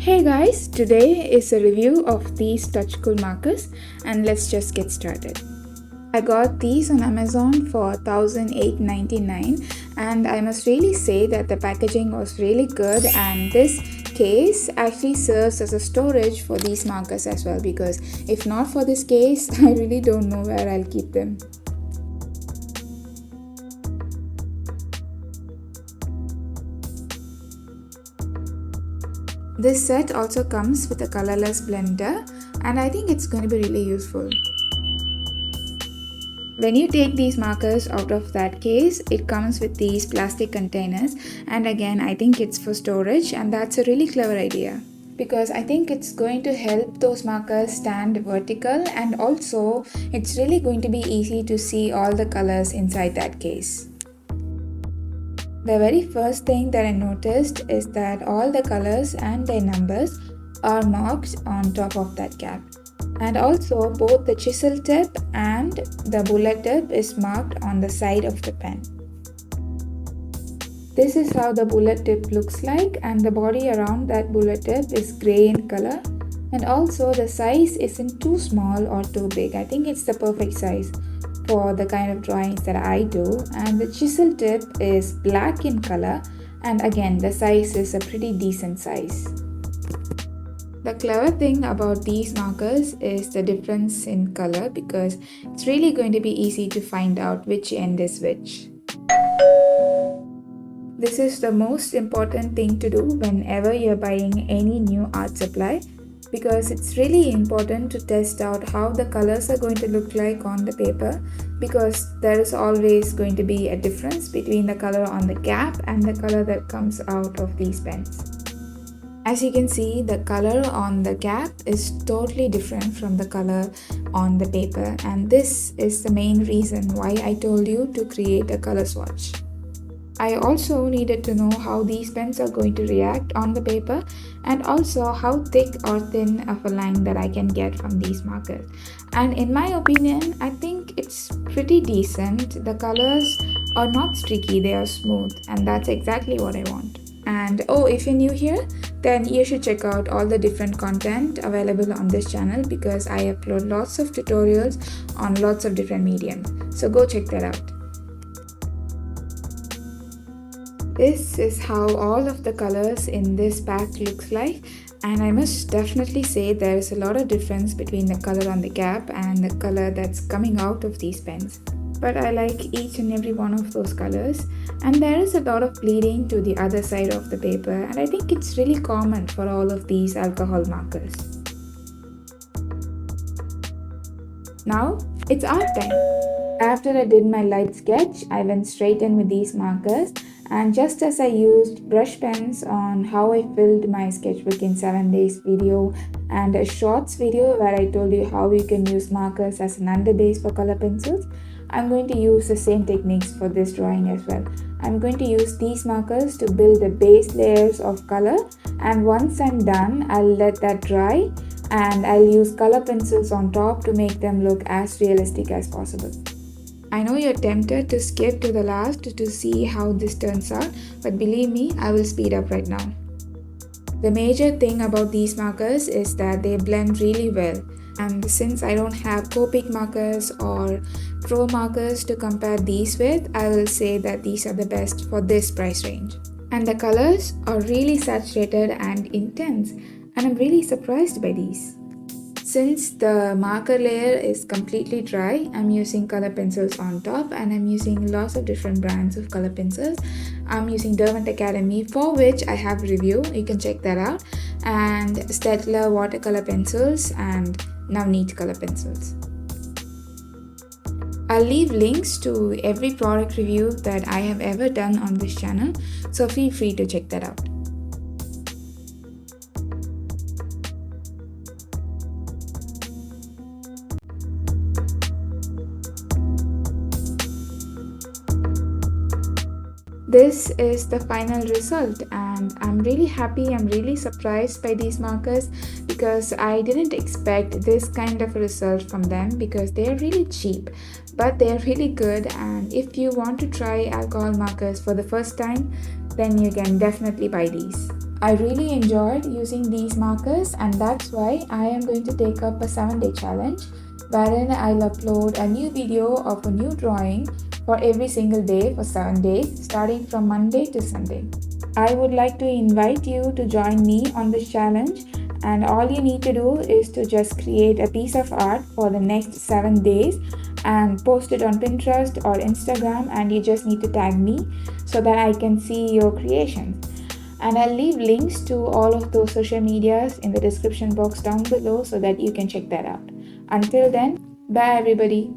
Hey guys, today is a review of these Touch Cool markers and let's just get started. I got these on Amazon for 1899 and I must really say that the packaging was really good, and this case actually serves as a storage for these markers as well, because if not for this case, I really don't know where I'll keep them. This set also comes with a colorless blender and I think it's going to be really useful. When you take these markers out of that case, it comes with these plastic containers, and again I think it's for storage, and that's a really clever idea because I think it's going to help those markers stand vertical, and also it's really going to be easy to see all the colors inside that case. The very first thing that I noticed is that all the colors and their numbers are marked on top of that cap. And also both the chisel tip and the bullet tip is marked on the side of the pen. This is how the bullet tip looks like, and the body around that bullet tip is grey in color. And also the size isn't too small or too big. I think it's the perfect size for the kind of drawings that I do. And the chisel tip is black in color, and again the size is a pretty decent size. The clever thing about these markers is the difference in color, because it's really going to be easy to find out which end is which. This is the most important thing to do whenever you're buying any new art supply, because it's really important to test out how the colors are going to look like on the paper, because there is always going to be a difference between the color on the cap and the color that comes out of these pens. As you can see, the color on the cap is totally different from the color on the paper, and this is the main reason why I told you to create a color swatch. I also needed to know how these pens are going to react on the paper, and also how thick or thin of a line that I can get from these markers. And in my opinion, I think it's pretty decent. The colors are not streaky, they are smooth, and that's exactly what I want. And if you're new here, then you should check out all the different content available on this channel, because I upload lots of tutorials on lots of different mediums. So go check that out. This is how all of the colors in this pack looks like, and I must definitely say there is a lot of difference between the color on the cap and the color that's coming out of these pens. But I like each and every one of those colors, and there is a lot of bleeding to the other side of the paper, and I think it's really common for all of these alcohol markers. Now it's art time. After I did my light sketch, I went straight in with these markers, and just as I used brush pens on how I filled my sketchbook in 7 days video and a shorts video where I told you how you can use markers as an underbase for color pencils, I'm going to use the same techniques for this drawing as well. I'm going to use these markers to build the base layers of color, and once I'm done, I'll let that dry and I'll use color pencils on top to make them look as realistic as possible. I know you're tempted to skip to the last to see how this turns out, but believe me, I will speed up right now. The major thing about these markers is that they blend really well, and since I don't have Copic markers or Pro markers to compare these with, I will say that these are the best for this price range. And the colors are really saturated and intense, and I'm really surprised by these. Since the marker layer is completely dry, I'm using color pencils on top, and I'm using lots of different brands of color pencils. I'm using Derwent Academy, for which I have a review, you can check that out, and Staedtler watercolor pencils and Navneet color pencils. I'll leave links to every product review that I have ever done on this channel, so feel free to check that out. This is the final result, and I'm really happy, I'm really surprised by these markers, because I didn't expect this kind of a result from them, because they're really cheap, but they're really good. And if you want to try alcohol markers for the first time, then you can definitely buy these. I really enjoyed using these markers, and that's why I am going to take up a 7-day challenge wherein I'll upload a new video of a new drawing for every single day for 7 days, starting from Monday to Sunday. I would like to invite you to join me on this challenge, and all you need to do is to just create a piece of art for the next 7 days and post it on Pinterest or Instagram, and you just need to tag me so that I can see your creations. And I'll leave links to all of those social medias in the description box down below so that you can check that out. Until then, bye everybody.